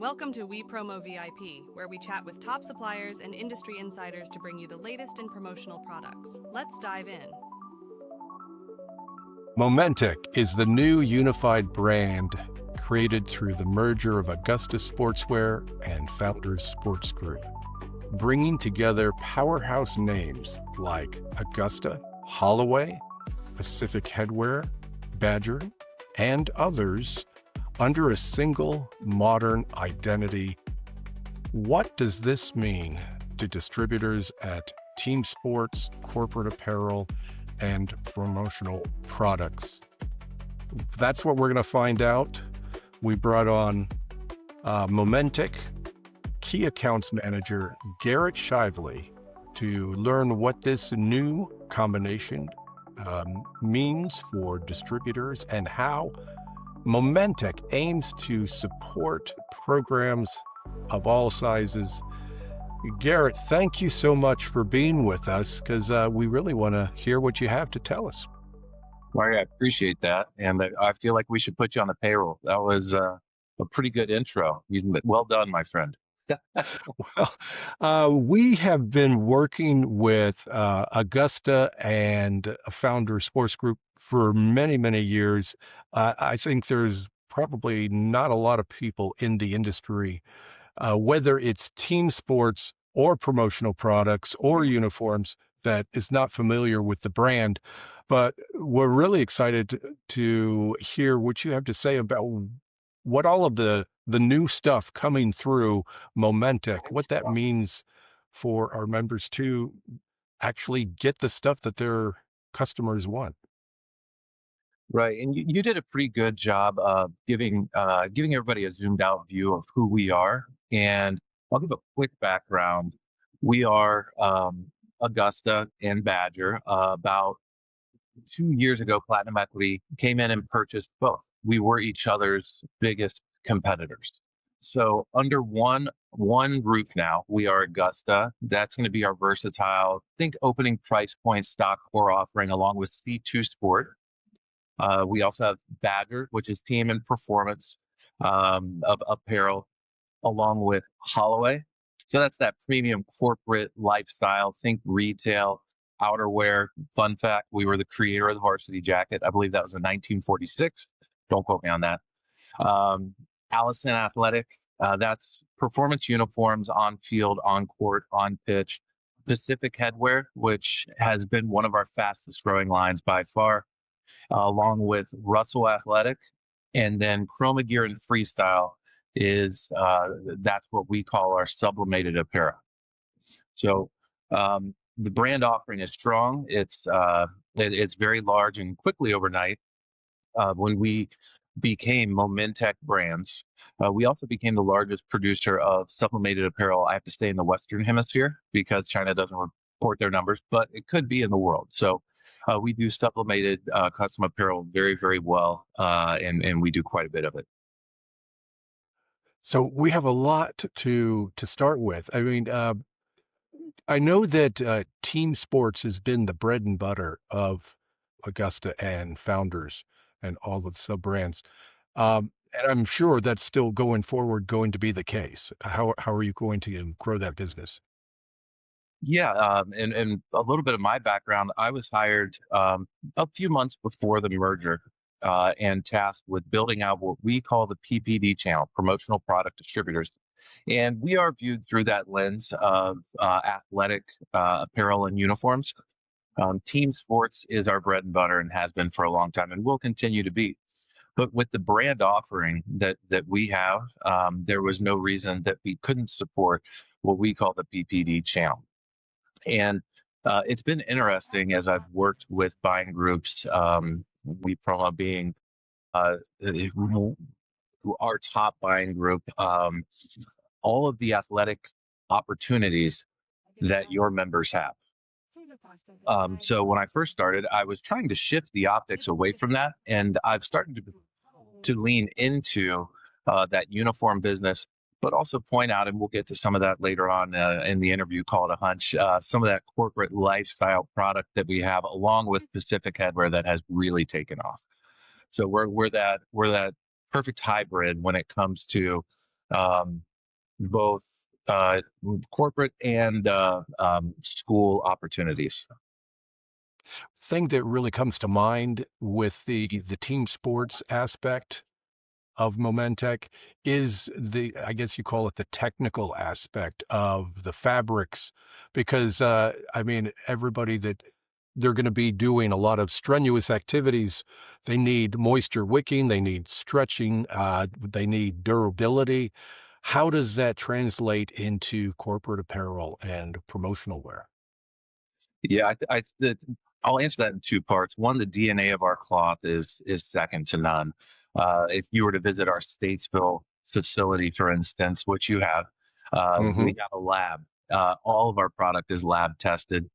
Welcome to We Promo VIP, where we chat with top suppliers and industry insiders to bring you the latest in promotional products. Let's dive in. Momentec is the new unified brand created through the merger of Augusta Sportswear and Founders Sports Group, bringing together powerhouse names like Augusta, Holloway, Pacific Headwear, Badger, and others under a single modern identity. What does this mean to distributors at team sports, corporate apparel, and promotional products? That's what we're going to find out. We brought on Momentic Key Accounts Manager Garrett Shively to learn what this new combination means for distributors and how Momentec aims to support programs of all sizes. Garrett, thank you so much for being with us, because we really want to hear what you have to tell us. Marty, I appreciate that. And I feel like we should put you on the payroll. That was a pretty good intro. Well done, my friend. Well, we have been working with Augusta and Founder Sports Group for many, many years. I think there's probably not a lot of people in the industry, whether it's team sports or promotional products or uniforms, that is not familiar with the brand. But we're really excited to hear what you have to say about what all of the new stuff coming through Momentec, what that means for our members to actually get the stuff that their customers want. Right. And you did a pretty good job of giving everybody a zoomed out view of who we are. And I'll give a quick background. We are Augusta and Badger. About 2 years ago, Platinum Equity came in and purchased both. We were each other's biggest competitors. So under one roof now, we are Augusta. That's going to be our versatile, think opening price point stock core offering, along with C2 Sport. We also have Badger, which is team and performance of apparel, along with Holloway. So that's that premium corporate lifestyle, think retail, outerwear. Fun fact, we were the creator of the varsity jacket. I believe that was in 1946. Don't quote me on that. Allison Athletic, that's performance uniforms on field, on court, on pitch. Pacific Headwear, which has been one of our fastest growing lines by far, along with Russell Athletic. And then Chroma Gear and Freestyle is, that's what we call our Sublimated Apparel. So the brand offering is strong. It's very large, and quickly overnight, when we became Momentec brands, we also became the largest producer of sublimated apparel. I have to stay in the Western Hemisphere because China doesn't report their numbers, but it could be in the world. So we do sublimated custom apparel very, very well, and we do quite a bit of it. So we have a lot to start with. I mean, I know that team sports has been the bread and butter of Augusta and Founders and all the sub brands. And I'm sure that's still going forward going to be the case. How are you going to grow that business? Yeah, and a little bit of my background, I was hired a few months before the merger and tasked with building out what we call the PPD channel, promotional product distributors. And we are viewed through that lens of athletic apparel and uniforms. Team sports is our bread and butter and has been for a long time and will continue to be. But with the brand offering that we have, there was no reason that we couldn't support what we call the PPD channel. And it's been interesting as I've worked with buying groups, we promo being our top buying group, all of the athletic opportunities that your members have. So when I first started, I was trying to shift the optics away from that, and I've started to lean into that uniform business, but also point out, and we'll get to some of that later on in the interview, call it a hunch, some of that corporate lifestyle product that we have, along with Pacific Headwear, that has really taken off. So we're that perfect hybrid when it comes to um, both corporate and school opportunities. Thing that really comes to mind with the team sports aspect of Momentec is I guess you call it the technical aspect of the fabrics, because I mean, everybody that they're going to be doing a lot of strenuous activities. They need moisture wicking, they need stretching, they need durability. How does that translate into corporate apparel and promotional wear? Yeah, I'll answer that in two parts. One, the DNA of our cloth is second to none. If you were to visit our Statesville facility, for instance, which you have, we have a lab. All of our product is lab tested,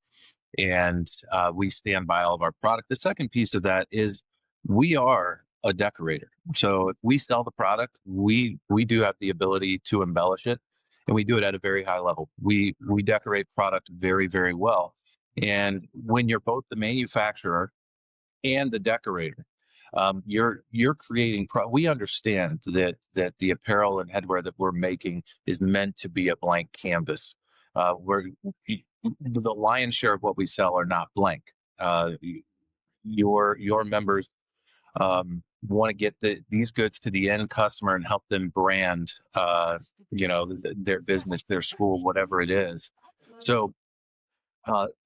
and we stand by all of our product. The second piece of that is we are a decorator. So if we sell the product, we do have the ability to embellish it, and we do it at a very high level. We decorate product very, very well. And when you're both the manufacturer and the decorator, you're creating. We understand that the apparel and headwear that we're making is meant to be a blank canvas. We're the lion's share of what we sell are not blank. Uh, your members want to get these goods to the end customer and help them brand, their business, their school, whatever it is. So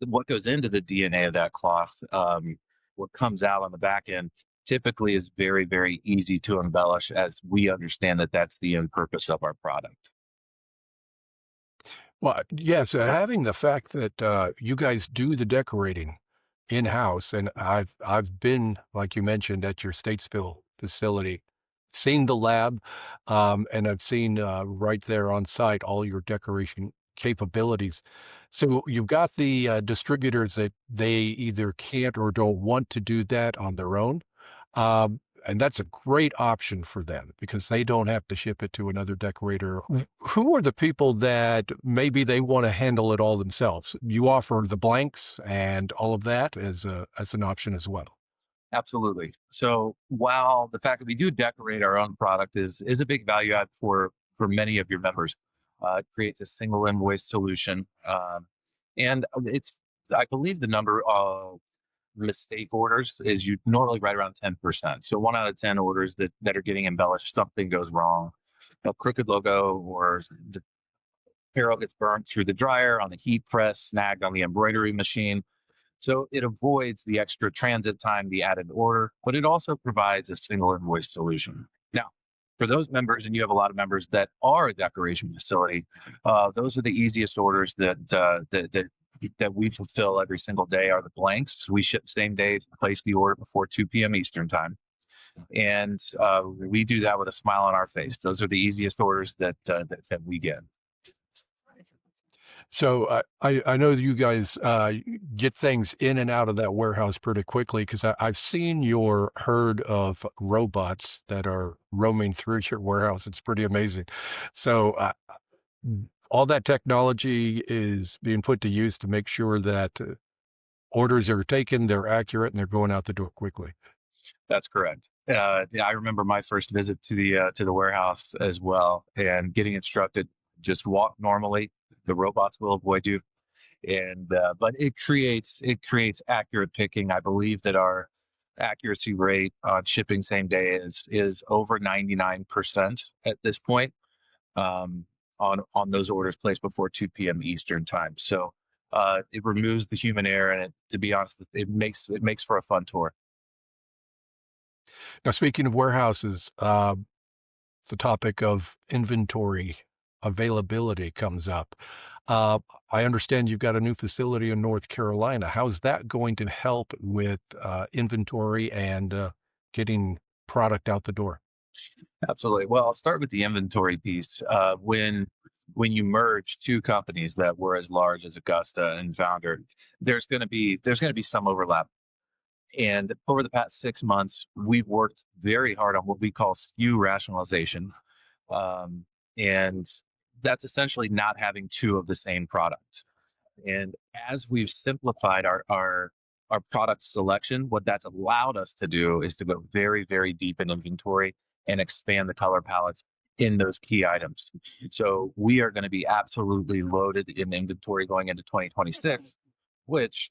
what goes into the DNA of that cloth, what comes out on the back end, typically is very, very easy to embellish, as we understand that that's the end purpose of our product. Well, yes, having the fact that you guys do the decorating in-house, and I've been, like you mentioned, at your Statesville facility, seen the lab, and I've seen right there on site all your decoration capabilities. So you've got the distributors that they either can't or don't want to do that on their own. Um, and that's a great option for them because they don't have to ship it to another decorator. Who are the people that maybe they want to handle it all themselves? You offer the blanks and all of that as an option as well. Absolutely. So while the fact that we do decorate our own product is a big value add for many of your members, it creates a single invoice solution, and it's I believe the number of mistake orders is you normally right around 10%. So 1 out of 10 orders that are getting embellished, something goes wrong, a crooked logo, or the apparel gets burned through the dryer on the heat press, snagged on the embroidery machine. So it avoids the extra transit time, the added order, but it also provides a single invoice solution. Now, for those members, and you have a lot of members that are a decoration facility, those are the easiest orders that we fulfill every single day are the blanks. We ship same day, place the order before 2 p.m. Eastern time. And we do that with a smile on our face. Those are the easiest orders that we get. So I know that you guys get things in and out of that warehouse pretty quickly because I've seen your herd of robots that are roaming through your warehouse. It's pretty amazing. So all that technology is being put to use to make sure that orders are taken, they're accurate, and they're going out the door quickly. That's correct. Yeah, I remember my first visit to the warehouse as well, and getting instructed just walk normally. The robots will avoid you, and but it creates accurate picking. I believe that our accuracy rate on shipping same day is over 99% at this point, um, on those orders placed before 2 p.m. Eastern time. So it removes the human error, and to be honest, it makes for a fun tour. Now, speaking of warehouses, the topic of inventory availability comes up. Uh, I understand you've got a new facility in North Carolina. How's that going to help with inventory and getting product out the door? Absolutely. Well, I'll start with the inventory piece. When you merge two companies that were as large as Augusta and Founder, there's going to be some overlap. And over the past 6 months, we've worked very hard on what we call SKU rationalization, um, and that's essentially not having two of the same products. And as we've simplified our product selection, what that's allowed us to do is to go very, very deep in inventory and expand the color palettes in those key items. So we are going to be absolutely loaded in inventory going into 2026, which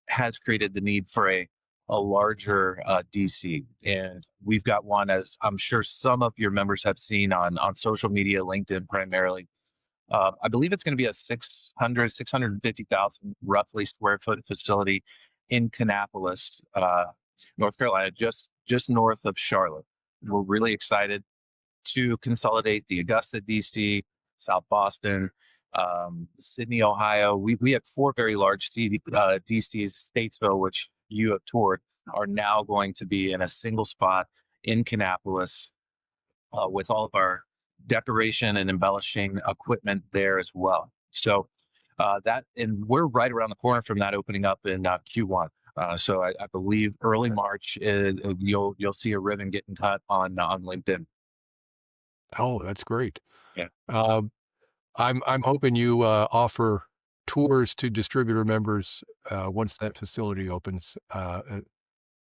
has created the need for a larger DC. And we've got one, as I'm sure some of your members have seen on social media, LinkedIn primarily. I believe it's going to be a 650,000 roughly square foot facility in Kannapolis, North Carolina, just north of Charlotte. We're really excited to consolidate the Augusta DC, South Boston, Sydney, Ohio. We have four very large DCs. Statesville, which you have toured, are now going to be in a single spot in Kannapolis, with all of our decoration and embellishing equipment there as well. So and we're right around the corner from that opening up in Q1. So I believe early March, you'll see a ribbon getting cut on LinkedIn. Oh, that's great. Yeah. I'm hoping you offer tours to distributor members once that facility opens,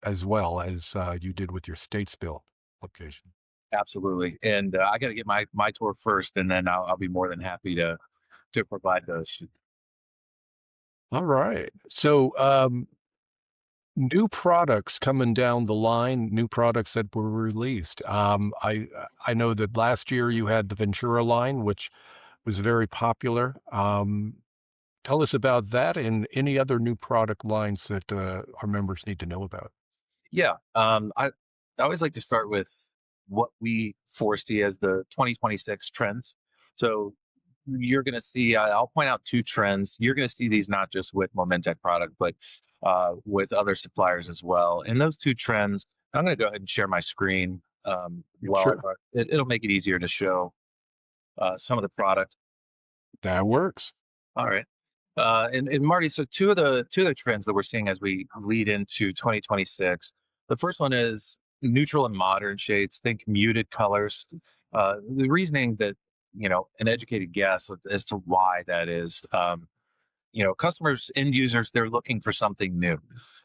as well as you did with your Statesville location. Absolutely. And I got to get my tour first, and then I'll be more than happy to provide those. All right. So new products coming down the line, new products that were released. I know that last year you had the Ventura line, which was very popular. Tell us about that and any other new product lines that our members need to know about. Yeah. I always like to start with what we foresee as the 2026 trends. So you're going to see, I'll point out two trends. You're going to see these not just with Momentec product, but with other suppliers as well. And those two trends, I'm going to go ahead and share my screen. Sure. It'll make it easier to show some of the product. That works. All right. And Marty, so two of the trends that we're seeing as we lead into 2026. The first one is neutral and modern shades. Think muted colors. The reasoning that, an educated guess as to why that is. Customers, end users, they're looking for something new.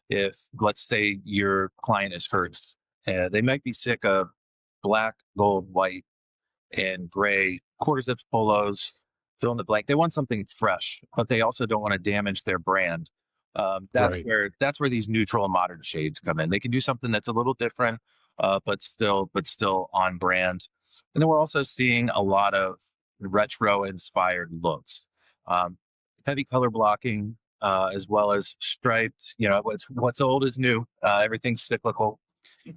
If, let's say, your client is Hertz, they might be sick of black, gold, white, and gray quarter zips polos, fill in the blank. They want something fresh, but they also don't want to damage their brand. That's Right. where these neutral and modern shades come in. They can do something that's a little different, but still on brand. And then we're also seeing a lot of retro inspired looks, heavy color blocking, as well as striped. What's old is new. Everything's cyclical.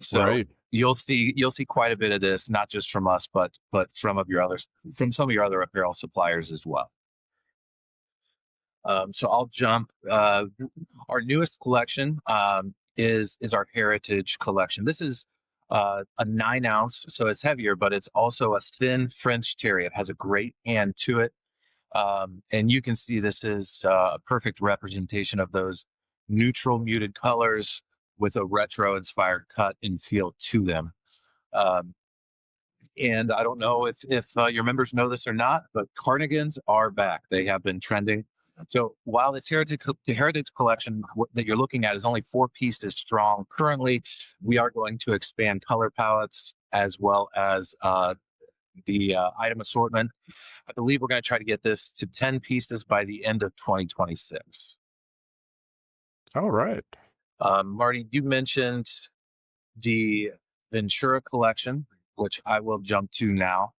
So Right. you'll see quite a bit of this, not just from us, but from some of your other apparel suppliers as well. So I'll jump. Our newest collection is our Heritage collection. This is a 9-ounce, so it's heavier, but it's also a thin French terry. It has a great hand to it, and you can see this is a perfect representation of those neutral muted colors with a retro inspired cut and feel to them. And I don't know if your members know this or not, but cardigans are back. They have been trending. So while the Heritage collection that you're looking at is only 4 pieces strong currently, we are going to expand color palettes as well as the item assortment. I believe we're going to try to get this to 10 pieces by the end of 2026. All right. Marty, you mentioned the Ventura collection, which I will jump to now.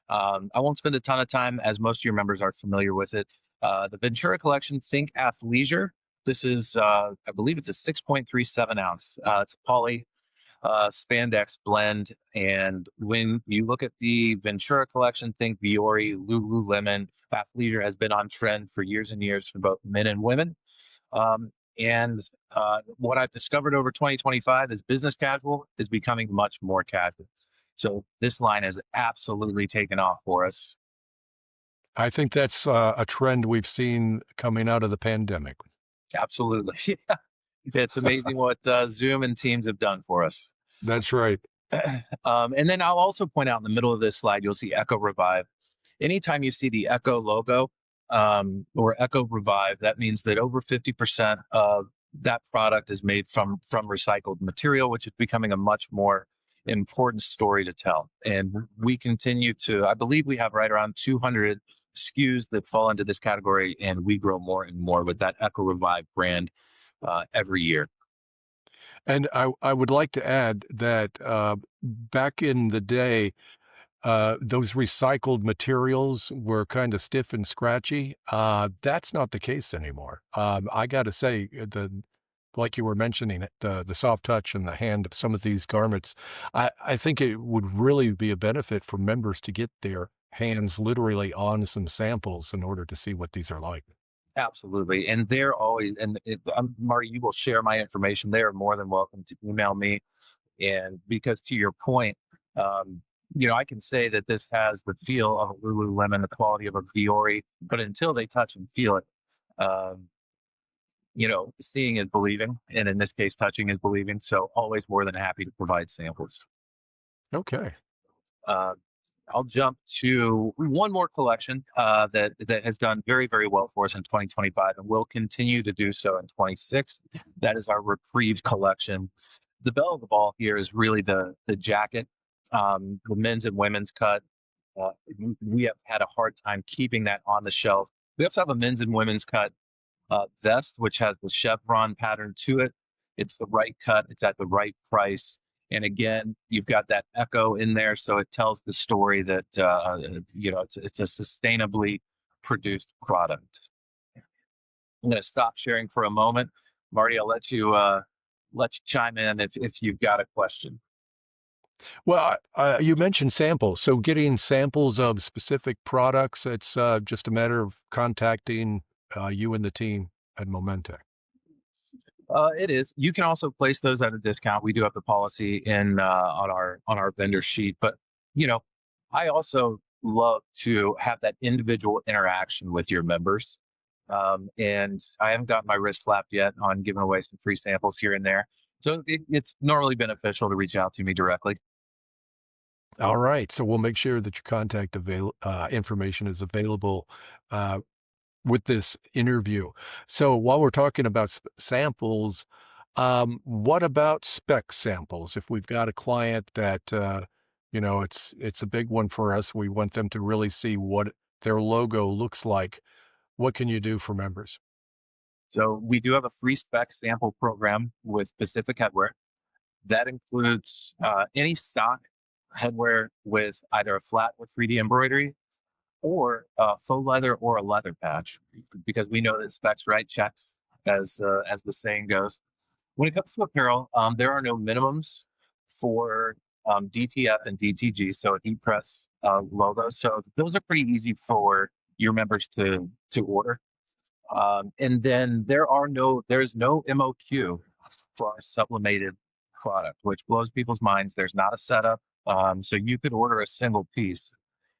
I won't spend a ton of time, as most of your members are familiar with it. The Ventura collection, think athleisure. This is, I believe it's a 6.37 ounce. It's a poly spandex blend. And when you look at the Ventura collection, think Viore, Lululemon. Athleisure has been on trend for years and years for both men and women. And what I've discovered over 2025 is business casual is becoming much more casual. So this line has absolutely taken off for us. I think that's a trend we've seen coming out of the pandemic. Absolutely. Yeah. It's amazing what Zoom and Teams have done for us. That's right. And then I'll also point out in the middle of this slide, you'll see Echo Revive. Anytime you see the Echo logo or Echo Revive, that means that over 50% of that product is made from recycled material, which is becoming a much more important story to tell. And we continue to, I believe we have right around 200 SKUs that fall into this category, and we grow more and more with that Eco Revive brand every year. And I would like to add that back in the day, those recycled materials were kind of stiff and scratchy. That's not the case anymore. I got to say, like you were mentioning, the soft touch and the hand of some of these garments, I think it would really be a benefit for members to get their hands literally on some samples in order to see what these are like. Absolutely. And they're always, and Marty, you will share my information. They are more than welcome to email me. And because to your point, um, I can say that this has the feel of a Lululemon, the quality of a Fiore, but until they touch and feel it, um, seeing is believing. And in this case, touching is believing. So always more than happy to provide samples. Okay. Uh, I'll jump to one more collection that has done very, very well for us in 2025 and will continue to do so in 26. That is our Reprieve collection. The belle of the ball here is really the jacket, the men's and women's cut. Uh, we have had a hard time keeping that on the shelf. We also have a men's and women's cut vest, which has the chevron pattern to it. It's the right cut. It's at the right price. And again, you've got that echo in there, so it tells the story that it's a sustainably produced product. I'm going to stop sharing for a moment, Marty. I'll let you chime in if you've got a question. Well, you mentioned samples. So getting samples of specific products, it's just a matter of contacting you and the team at Momentec. It is. You can also place those at a discount. We do have the policy in on our vendor sheet, but you know, I also love to have that individual interaction with your members. And I haven't gotten my wrist slapped yet on giving away some free samples here and there. So it's normally beneficial to reach out to me directly. All right. So we'll make sure that your contact information is available uh, with this interview. So while we're talking about samples, what about spec samples? If we've got a client that it's a big one for us, we want them to really see what their logo looks like. What can you do for members? So we do have a free spec sample program with Pacific Headwear. That includes any stock headwear with either a flat or 3D embroidery or faux leather or a leather patch, because we know that specs write checks, as the saying goes. When it comes to apparel, there are no minimums for DTF and DTG, so heat press logos. So those are pretty easy for your members to order. And then there's no MOQ for our sublimated product, which blows people's minds. There's not a setup. So you could order a single piece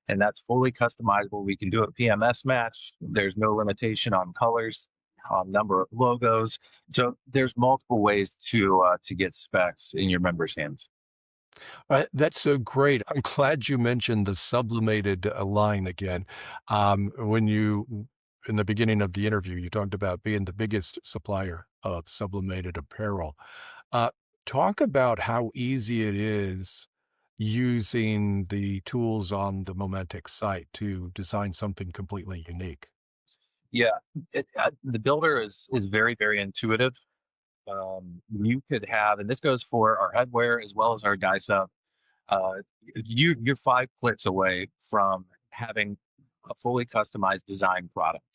and that's fully customizable. We can do a PMS match. There's no limitation on colors, on number of logos. So there's multiple ways to get specs in your members' hands. That's so great. I'm glad you mentioned the sublimated line again. In the beginning of the interview, you talked about being the biggest supplier of sublimated apparel. Uh, Talk about how easy it is using the tools on the Momentic site to design something completely unique. Yeah, the builder is very, very intuitive. You could have, and this goes for our headwear as well as our guy sub. Uh, you're 5 clicks away from having a fully customized design product.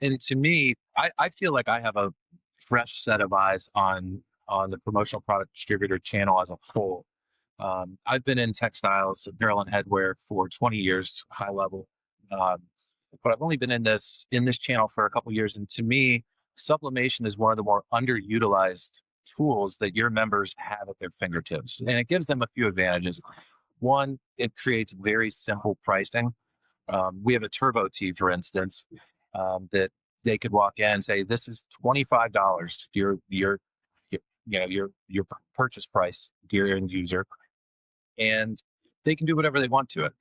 And to me, I feel like I have a fresh set of eyes on the promotional product distributor channel as a whole. I've been in textiles, apparel, and headwear for 20 years, high level. Um, but I've only been in this channel for a couple years, and to me, sublimation is one of the more underutilized tools that your members have at their fingertips, and it gives them a few advantages. One, it creates very simple pricing. We have a turbo tee, for instance, that they could walk in and say, "This is $25. Your purchase price, dear end user," and they can do whatever they want to it.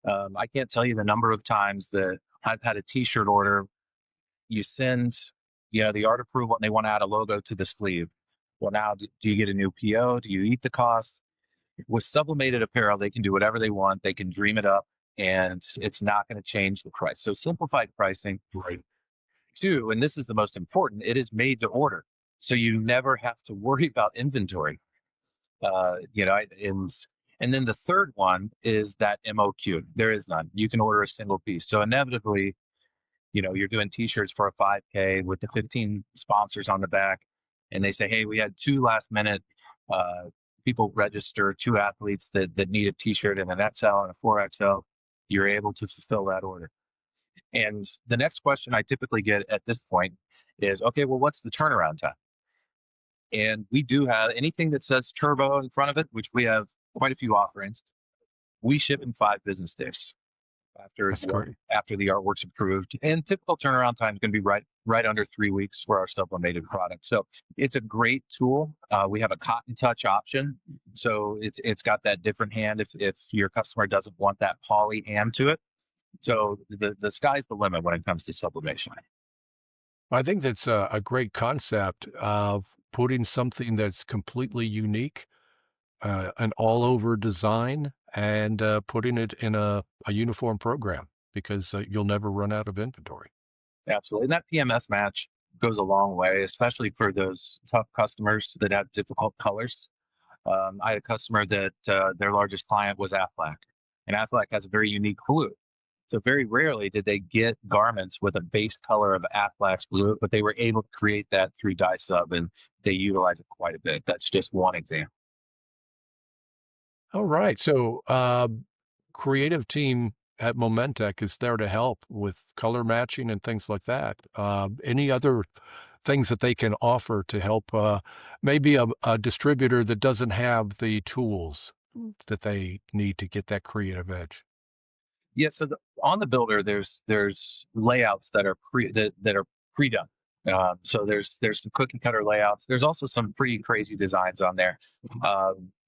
I can't tell you the number of times that I've had a T-shirt order. You send, the art approval, and they want to add a logo to the sleeve. Well, now do you get a new PO? Do you eat the cost? With Sublimated Apparel, they can do whatever they want. They can dream it up, and it's not going to change the price. So simplified pricing. Right. Two, and this is the most important, it is made to order. So you never have to worry about inventory. And then the third one is that MOQ. There is none. You can order a single piece. So inevitably, you're doing t-shirts for a 5K with the 15 sponsors on the back, and they say, hey, we had 2 last minute people register, 2 athletes that need a t-shirt and an XL and a 4XL. You're able to fulfill that order. And the next question I typically get at this point is, okay, well, what's the turnaround time? And we do have anything that says turbo in front of it, which we have quite a few offerings. We ship in 5 business days after the artwork's approved. And typical turnaround time is going to be right under 3 weeks for our sublimated product. So it's a great tool. We have a cotton touch option. So it's got that different hand if your customer doesn't want that poly hand to it. So the sky's the limit when it comes to sublimation. I think that's a great concept of putting something that's completely unique, an all-over design, and putting it in a uniform program, because you'll never run out of inventory. Absolutely. And that PMS match goes a long way, especially for those tough customers that have difficult colors. I had a customer that their largest client was Aflac, and Aflac has a very unique blue. So very rarely did they get garments with a base color of Aflac's blue, but they were able to create that through dye sub, and they utilize it quite a bit. That's just one example. All right. So creative team at Momentec is there to help with color matching and things like that. Any other things that they can offer to help maybe a distributor that doesn't have the tools that they need to get that creative edge? Yeah, so on the builder, there's layouts that are pre-done. So there's some cookie cutter layouts. There's also some pretty crazy designs on there.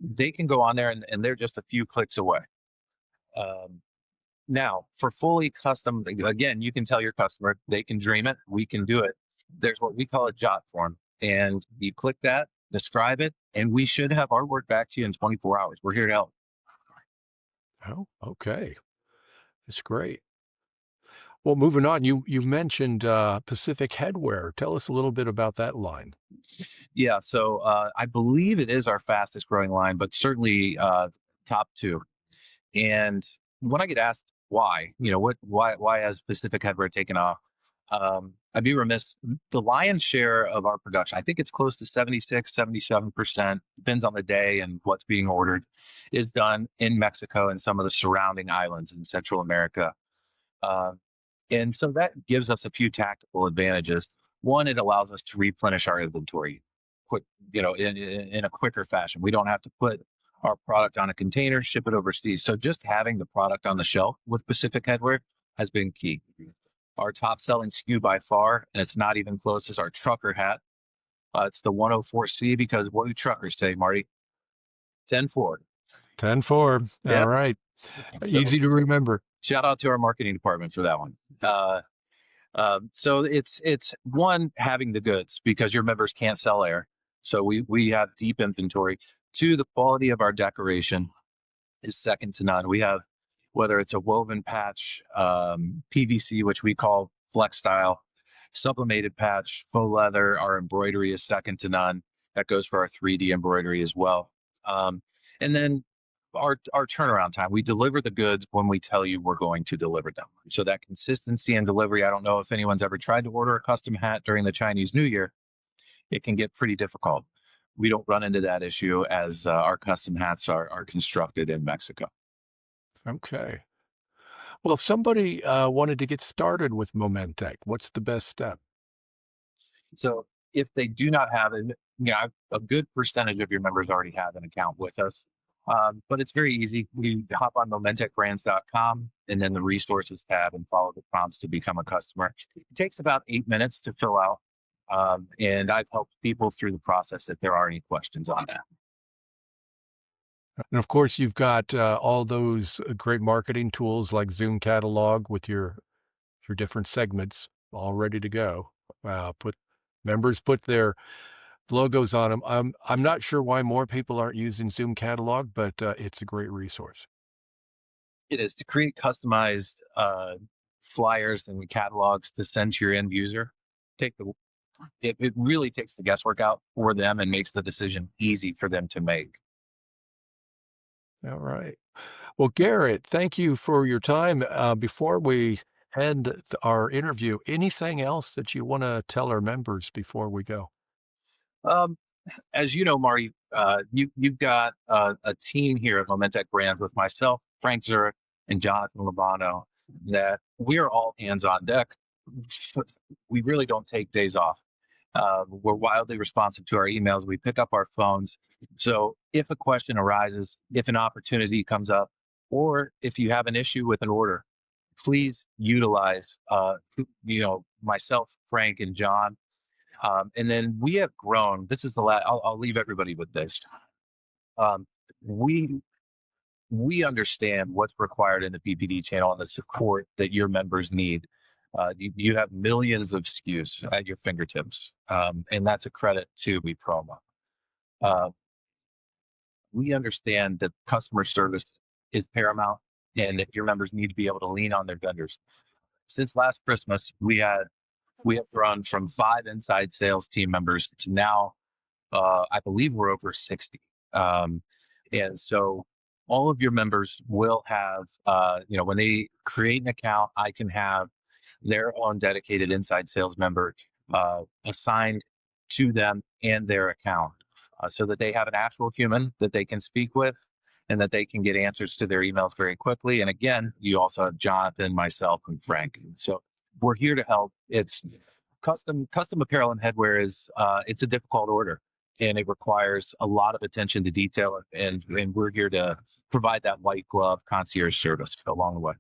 They can go on there and they're just a few clicks away. Now, for fully custom, again, you can tell your customer they can dream it. We can do it. There's what we call a jot form, and you click that, describe it, and we should have our work back to you in 24 hours. We're here to help. Oh, okay. That's great. Well, moving on, you mentioned Pacific Headwear. Tell us a little bit about that line. Yeah, so I believe it is our fastest growing line, but certainly top 2. And when I get asked why, why has Pacific Headwear taken off? I'd be remiss. The lion's share of our production, I think it's close to 76, 77%, depends on the day and what's being ordered, is done in Mexico and some of the surrounding islands in Central America. And so that gives us a few tactical advantages. One, it allows us to replenish our inventory in a quicker fashion. We don't have to put our product on a container, ship it overseas. So just having the product on the shelf with Pacific Headwear has been key. Our top selling SKU by far, and it's not even close, is our trucker hat. It's the 104C, because what do truckers say, Marty? 10-4. 10-4. Yep. All right. So, easy to remember. Shout out to our marketing department for that one. So it's one, having the goods, because your members can't sell air. So we have deep inventory. 2, the quality of our decoration is second to none. We have, whether it's a woven patch, PVC, which we call flex style, sublimated patch, faux leather, our embroidery is second to none. That goes for our 3D embroidery as well. And then our turnaround time, we deliver the goods when we tell you we're going to deliver them. So that consistency and delivery, I don't know if anyone's ever tried to order a custom hat during the Chinese New Year. It can get pretty difficult. We don't run into that issue, as our custom hats are constructed in Mexico. Okay. Well, if somebody wanted to get started with Momentec, what's the best step? So if they do not have it, a good percentage of your members already have an account with us. But it's very easy. We hop on momentecbrands.com and then the resources tab and follow the prompts to become a customer. It takes about 8 minutes to fill out. And I've helped people through the process if there are any questions on that. And of course, you've got all those great marketing tools like Zoom Catalog with your different segments all ready to go. Members put their logos on them. I'm not sure why more people aren't using Zoom Catalog, but it's a great resource. It is to create customized flyers and catalogs to send to your end user. It really takes the guesswork out for them and makes the decision easy for them to make. All right. Well, Garrett, thank you for your time. Before we end our interview, anything else that you want to tell our members before we go? Um, as you know, Marty, you've got a team here at Momentec Brand with myself, Frank Zurich, and Jonathan Labano, that we are all hands on deck. We really don't take days off. We're wildly responsive to our emails. We pick up our phones. So if a question arises, if an opportunity comes up, or if you have an issue with an order, please utilize, myself, Frank, and John. And then we have grown. This is the last. I'll leave everybody with this. Um, we we understand what's required in the PPD channel and the support that your members need. You have millions of SKUs at your fingertips, and that's a credit to WePromo. Uh, we understand that customer service is paramount and that your members need to be able to lean on their vendors. Since last Christmas, we have grown from 5 inside sales team members to now, I believe we're over 60. And so all of your members will have, when they create an account, I can have their own dedicated inside sales member assigned to them and their account so that they have an actual human that they can speak with and that they can get answers to their emails very quickly. And again, you also have Jonathan, myself, and Frank. So we're here to help. It's custom apparel and headwear is it's a difficult order and it requires a lot of attention to detail and we're here to provide that white glove concierge service along the way.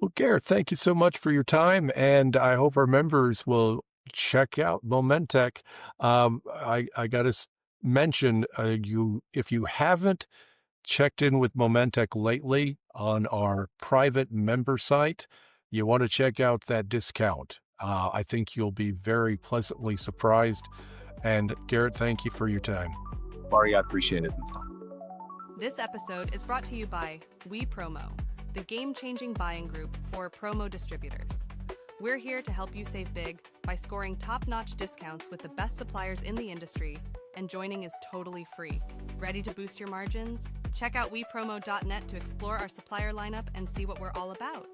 Well, Garrett, thank you so much for your time, and I hope our members will check out Momentec. I got to mention, if you haven't checked in with Momentec lately on our private member site, you want to check out that discount. I think you'll be very pleasantly surprised. And Garrett, thank you for your time. Mari, I appreciate it. This episode is brought to you by WePromo, the game-changing buying group for promo distributors. We're here to help you save big by scoring top-notch discounts with the best suppliers in the industry, and joining is totally free. Ready to boost your margins? Check out wepromo.net to explore our supplier lineup and see what we're all about.